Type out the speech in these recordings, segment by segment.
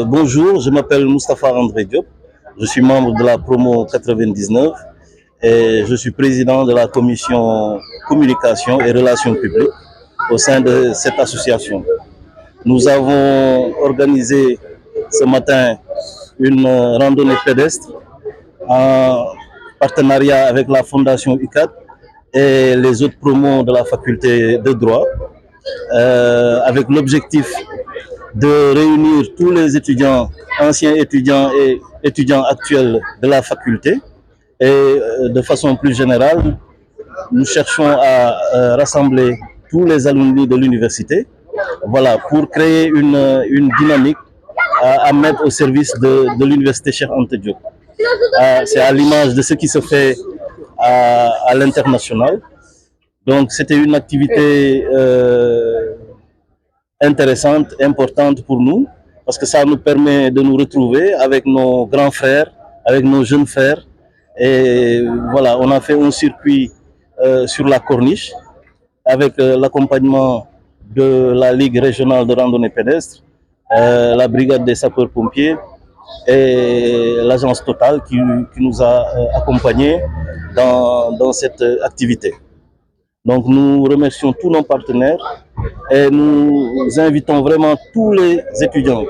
Bonjour, je m'appelle Moustapha André Diop. Je suis membre de la promo 99 et je suis président de la commission communication et relations publiques au sein de cette association. Nous avons organisé ce matin une randonnée pédestre en partenariat avec la Fondation UCAD et les autres promos de la faculté de droit, avec l'objectif de réunir tous les étudiants, anciens étudiants et étudiants actuels de la faculté. Et de façon plus générale, nous cherchons à rassembler tous les alumni de l'université, voilà, pour créer une dynamique à mettre au service de l'université Cheikh Anta Diop. C'est à l'image de ce qui se fait à l'international. Donc c'était une activité intéressante, importante pour nous, parce que ça nous permet de nous retrouver avec nos grands frères, avec nos jeunes frères. Et voilà, on a fait un circuit sur la corniche avec l'accompagnement de la Ligue régionale de randonnée pédestre, la brigade des sapeurs-pompiers et l'agence Total qui nous a accompagnés dans cette activité. Donc nous remercions tous nos partenaires et nous invitons vraiment tous les étudiants,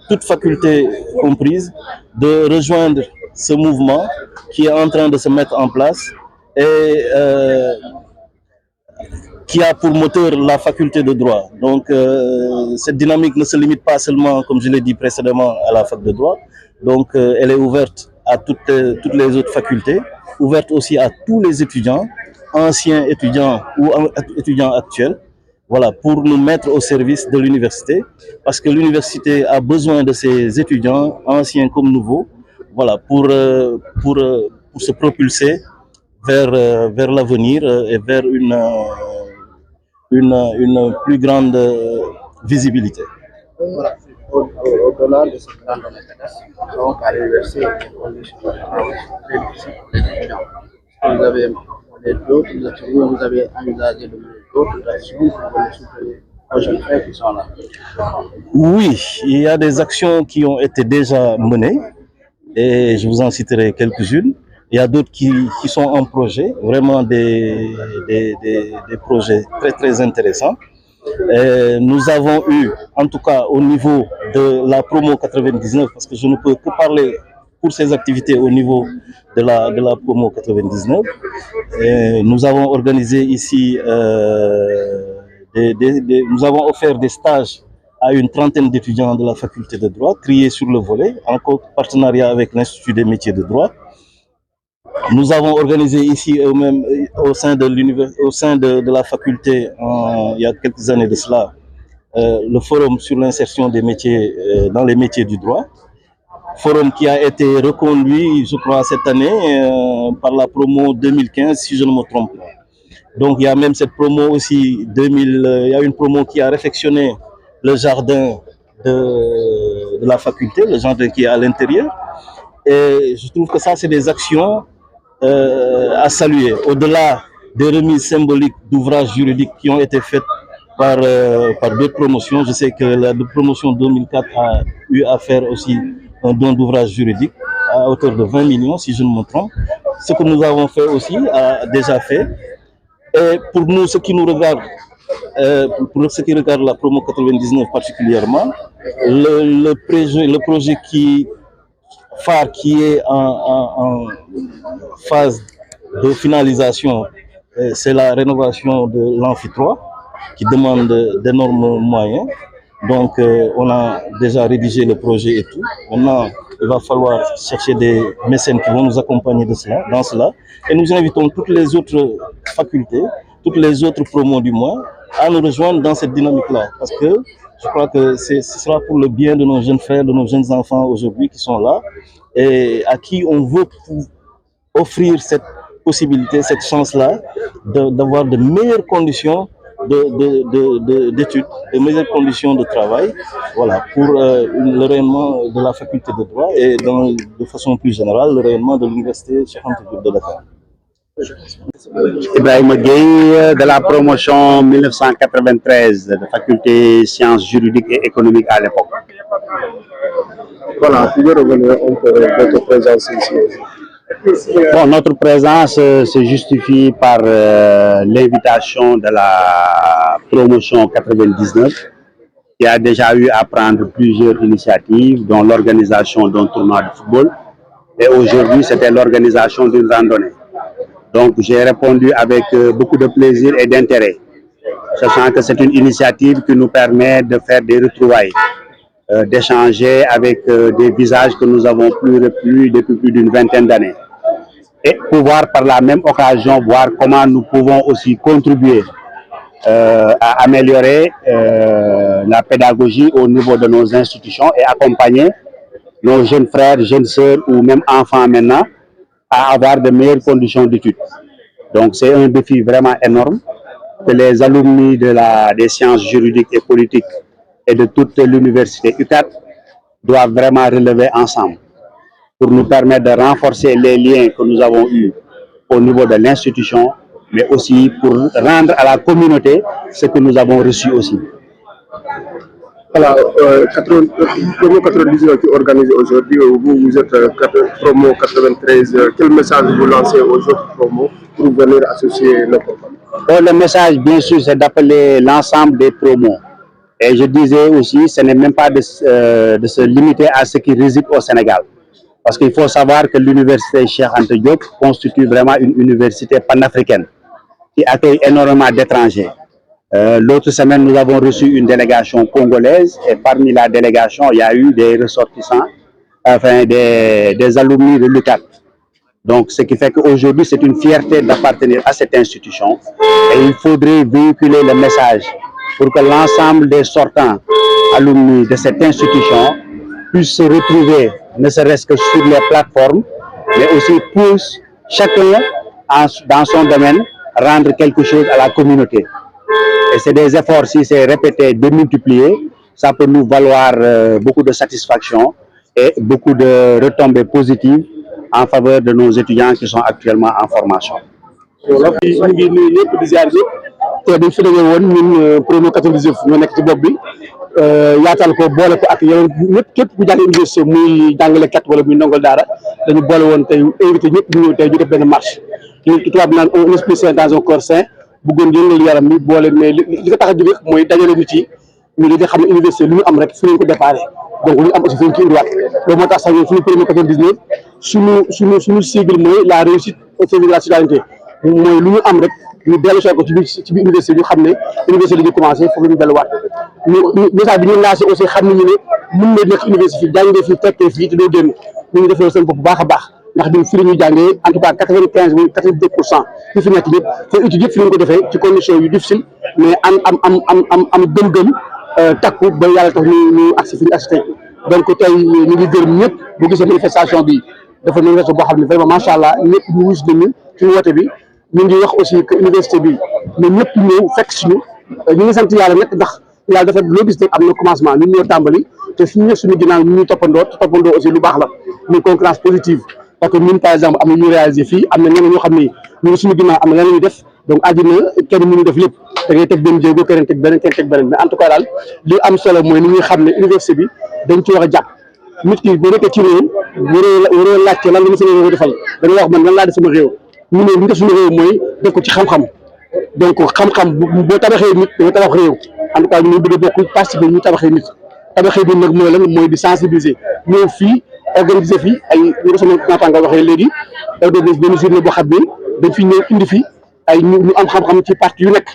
toutes facultés comprises, de rejoindre ce mouvement qui est en train de se mettre en place et qui a pour moteur la faculté de droit. Donc cette dynamique ne se limite pas seulement, comme je l'ai dit précédemment, à la fac de droit. Donc elle est ouverte à toutes les autres facultés, ouverte aussi à tous les étudiants, anciens étudiants ou étudiants actuels, voilà, pour nous mettre au service de l'université, parce que l'université a besoin de ses étudiants, anciens comme nouveaux, voilà, pour se propulser vers l'avenir et vers une plus grande visibilité. Voilà. Au-delà de cette randonnée pédestre, donc à l'université, les conditions de travail sont très difficiles pour les étudiants. Vous avez mené d'autres actions, vous avez envisagé de mener d'autres actions pour les soutenir aux jeunes frères qui sont là. Oui, il y a des actions qui ont été déjà menées et je vous en citerai quelques-unes. Il y a d'autres qui sont en projet, vraiment des projets très très intéressants. Et nous avons eu, en tout cas au niveau de la promo 99, parce que je ne peux que parler pour ces activités au niveau de la promo 99, et nous avons organisé ici, nous avons offert des stages à une trentaine d'étudiants de la faculté de droit, triés sur le volet, en partenariat avec l'Institut des métiers de droit. Nous avons organisé ici au sein de la faculté, il y a quelques années de cela, le forum sur l'insertion des métiers dans les métiers du droit. Forum qui a été reconduit, je crois, cette année par la promo 2015, si je ne me trompe pas. Donc il y a même cette promo aussi, il y a une promo qui a réfectionné le jardin de la faculté, le jardin qui est à l'intérieur. Et je trouve que ça, c'est des actions à saluer. Au-delà des remises symboliques d'ouvrages juridiques qui ont été faites par d'autres promotions, je sais que la promotion 2004 a eu à faire aussi un don d'ouvrages juridiques à hauteur de 20 millions, si je ne me trompe. Ce que nous avons fait aussi a déjà fait. Et pour nous, ce qui nous regarde, pour ce qui regarde la promo 99 particulièrement, le projet phare qui est en phase de finalisation, c'est la rénovation de l'amphi 3 qui demande d'énormes moyens. Donc on a déjà rédigé le projet et tout. Maintenant, il va falloir chercher des mécènes qui vont nous accompagner dans cela. Et nous invitons toutes les autres facultés, toutes les autres promos du moins, à nous rejoindre dans cette dynamique-là. Parce que je crois que ce sera pour le bien de nos jeunes frères, de nos jeunes enfants aujourd'hui qui sont là et à qui on veut offrir cette possibilité, cette chance-là d'avoir de meilleures conditions d'études, de meilleures conditions de travail, voilà, pour le rayonnement de la faculté de droit et de façon plus générale, le rayonnement de l'université Cheikh Anta Diop de Dakar. Ibrahima Gueye de la promotion 1993 de faculté sciences juridiques et économiques à l'époque. Voilà, pouvez revenir un peu votre présence ici. Bon, notre présence se justifie par l'invitation de la promotion 99 qui a déjà eu à prendre plusieurs initiatives, dont l'organisation d'un tournoi de football. Et aujourd'hui, c'était l'organisation d'une randonnée. Donc, j'ai répondu avec beaucoup de plaisir et d'intérêt, sachant que c'est une initiative qui nous permet de faire des retrouvailles, d'échanger avec des visages que nous avons plus depuis plus d'une vingtaine d'années. Et pouvoir par la même occasion voir comment nous pouvons aussi contribuer à améliorer la pédagogie au niveau de nos institutions et accompagner nos jeunes frères, jeunes sœurs ou même enfants maintenant à avoir de meilleures conditions d'études. Donc c'est un défi vraiment énorme que les alumni des sciences juridiques et politiques et de toute l'université UCAD doivent vraiment relever ensemble pour nous permettre de renforcer les liens que nous avons eus au niveau de l'institution, mais aussi pour rendre à la communauté ce que nous avons reçu aussi. Voilà, promo 99 qui est organisé aujourd'hui, vous êtes promo 93. Quel message vous lancez aux autres promos pour venir associer le programme? Le message, bien sûr, c'est d'appeler l'ensemble des promos. Et je disais aussi, ce n'est même pas de se limiter à ce qui réside au Sénégal. Parce qu'il faut savoir que l'université Cheikh Anta Diop constitue vraiment une université panafricaine qui accueille énormément d'étrangers. L'autre semaine, nous avons reçu une délégation congolaise et parmi la délégation, il y a eu des ressortissants, enfin des alumni de l'UCAD. Donc, ce qui fait qu'aujourd'hui, c'est une fierté d'appartenir à cette institution et il faudrait véhiculer le message pour que l'ensemble des sortants alumni de cette institution puissent se retrouver, ne serait-ce que sur les plateformes, mais aussi puissent chacun dans son domaine rendre quelque chose à la communauté. Et c'est des efforts, si c'est répété, démultiplié, ça peut nous valoir beaucoup de satisfaction et beaucoup de retombées positives en faveur de nos étudiants qui sont actuellement en formation. te dañ fi daje woon ñun promo 99 ñoo nekk ci bopp bi yaatal ko boole ko ak yeneen ñëpp képp ku jàng université muy jàngalekat wala muy ndongol daara dañu boole woon tey invité ñëpp ñu ñëw tey ñu def benn marche li tubaab naan un esprit sain dans un corps sain bëggoon yëngal yaram mi boole mais li ko tax a jóge mooy dajale nit yi ñu li nga xam ne université lu ñu am rek fi lañ ko déparé donc lu ñu am aussi fi lañ ko indiwaat loolu moo tax sax ñun suñu promo 99 suñu sigle mooy la réussite au service de la citoyenneté mooy lu ñu am rek ñu dellu soo ko ci biir université ñu xam ne université la ñu commencé foofu la ñu delluwaat message bi ñu lancé aussi xam nañu ne mën na nekk université fii jàngee fii tekkee fii te doo génn ñu ngi defee seen bopp bu baax a baax ndax ñun fii la ñuy jàngee en tout cas 95 ou 82% ñu fi nekk ñëpp seen étude yëpp fi lañ ko defee ci condition yu difficile mais am gëm-gëm takku ba yàlla tax ñu agsi fi ñu agsi tey donc tey ñu ngi gërëm ñëpp bu gisee manifestation bi dafa manifestation boo xam ne vraiment macha allah ñëpp ñu wis nañu ci woote bi ñu ngi wax aussi que université bi mais ñëpp ñëw fekk suñu ñu ngi sant yàlla nag ndax yàlla dafa loo gis rek am na commencement ñun ñoo tàmbali te suñu ñëw suñu ginnaaw ñu ñuy toppandoo aussi lu baax la muy concurrence positive parce que ñun par exemple am na ñu réalisé fii am na ñeneen ñoo xam ne ñu ngi suñu ginnaaw am na leneen ñu def donc àddina kenn mënu def lépp da ngay teg benn jéego keneen teg beneen keneen teg beneen mais en tout cas daal li am solo mooy ni ñuy xam ne université bi dañ ci war a jàpp nit ki boo nekkee ci réew waroo laajte lan la ma sama réew defal da ngay wax man lan laa def sama réew ñu ne ñu def suñu réew mooy def ko ci xam-xam donc xam-xam boo tabaxee nit da nga tabax réew en tout cas ñu bëgg a bokk participer ñu tabaxee nit tabaxee nit nag mooy lan mooy di sensibiliser ñëw fii organiser fii ay ñu ko sama naataango waxee léegi organiser benn journée boo xam ne dañ fi ñëw indi fi ay ñu am xam-xam ci parti yu nekk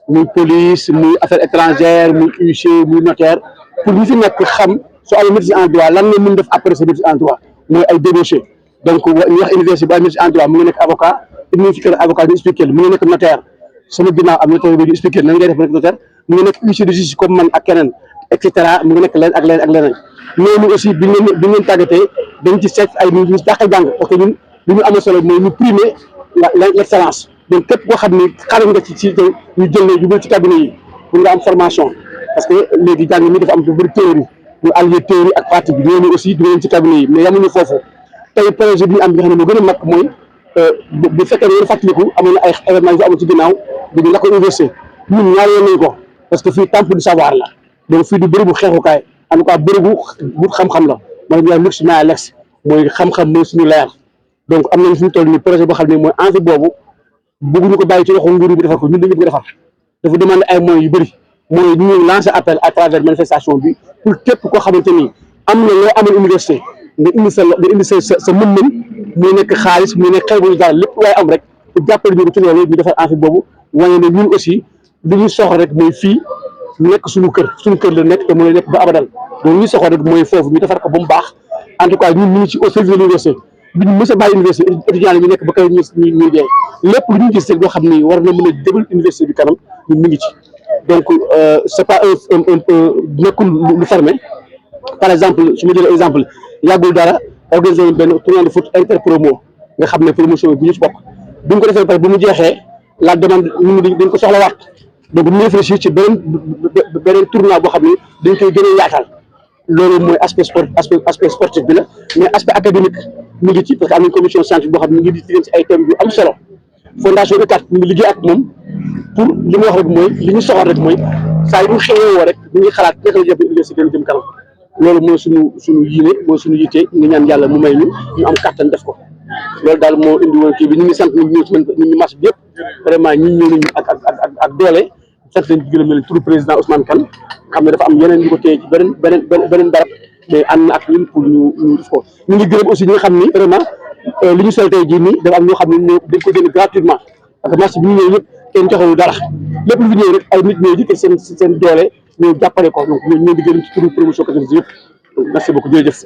muy police muy affaires étrangères muy huissier muy notaire pour ñu fi nekk xam soo amee maîtrise en droit lan nga mën def après sa maîtrise en droit mooy ay débauché donc ñu wax université bu ay maîtrise en droit mu ngi nekk avocat mu ngi fi kër avocat ñu expliqué mu ngi nekk notaire sama ginnaaw am notaire bi ñu expliqué nan ngay def nekk notaire mu ngi nekk huissier de justice comme man ak keneen et cetera mu ngi nekk leen ak leen ak leneen loolu aussi bi ngeen tàggatee dañ ci seet ay ñu dàq jàng parce que ñun li ñu amal solo mooy ñu primer l'excellence donc képp koo xam ne xarañ nga ci ñu jël ne jubal ci cabinet yi pour nga am formation parce que léegi jàng mi dafa am lu bëri théorie ñu allier théorie ak pratique bi ñooñu aussi du leen ci cabinet yi mais yamuñu foofu tey projet bi ñu am bi nga xam ne moo gën a mag mooy bu fekkee ne yéen fàttaliku amoon na ay événements yu amoon ci ginnaaw du ñu lakk université ñun ñaar yoon nañu ko parce que fii temple du savoir la donc fii du bërëbu xeexukaay en tout cas bërëbu wut xam-xam la mooy ñu lux ma lex mooy xam-xam mooy suñu leer donc am nañ fi ñu toll nii projet boo xam ne mooy envie boobu bëgguñu ko bàyyi ci loxo nguur bi defar ko ñun dañu bëgg defar dafa demander ay moyens yu bëri mooy ñu ngi lancer appel à travers manifestation bi pour képp koo xamante ni am na loo amal université nga indi sa mën-mën muy nekk xaalis muy nekk xëy bu ñu daal lépp waaye am rek pour jàppale ñu ko ci loolu ñu defar envie boobu wane ne ñun aussi li ñu soxla rek mooy fii nekk suñu kër la nekk te mu nekk ba abadan donc li ñu soxla rek mooy foofu ñu defar ko ba mu baax en tout cas ñun ñu ngi ci au service de l'université bi ñu mës a bàyyi université étudiants yi ñu nekk ba kay ñuy dee lépp lu ñu gis rek loo xam ni war na mën a jëmal université bi kanam ñun ñu ngi ci donc c'est pas nekkul lu fermé par exemple su ma jëlee exemple yàggul dara organisé woon benn tournoi de foot interpromo nga xam ne promotion bi ñu ci bokk bi ñu ko defee pare bu mu jeexee la demande ñu dañ ko soxlawaat donc ñu réfléchir ci beneen tournoi boo xam ne dañ koy gën a yaatal loolu mooy aspect sportif bi la mais aspect académique mi ngi ci parce que am nañ commission scientifique boo xam ne ñu ngi di ci ay thèmes yu am solo fondation ECAT ñu ngi liggéey ak moom pour li mu wax rek mooy li ñu soxal rek mooy saa yu ñu xëyoo rek ñu ngi xalaat naka la jëm université jëm kanam loolu mooy suñu yéene mooy suñu yitte ñu ñaan yàlla mu may ñu am kàttan def ko loolu daal moo indi woon kii bi ñu ngi sant ñu ñëw ci ñu marché bi yëpp vraiment ñi ñëw nañu ak doole sant leen gërëm leen turu président Ousmane Kane xam ne dafa am yeneen yu ko téye ci beneen barab mais ànd na ak ñun pour ñu def ko ñu ngi gërëm aussi ñi nga xam ni vraiment li ñu sol tey jii nii dafa am ñoo xam ne ñoo dañ ko génne gratuitement parce que marché bi ñu ñëw yëpp kenn joxewul dara lépp lu fi ñëw rek ay nit ñëw jëkkee seen doole ñëw jàppale ko donc ñoo di gërëm ci turu promotion 98 yëpp donc merci beaucoup jërëjëf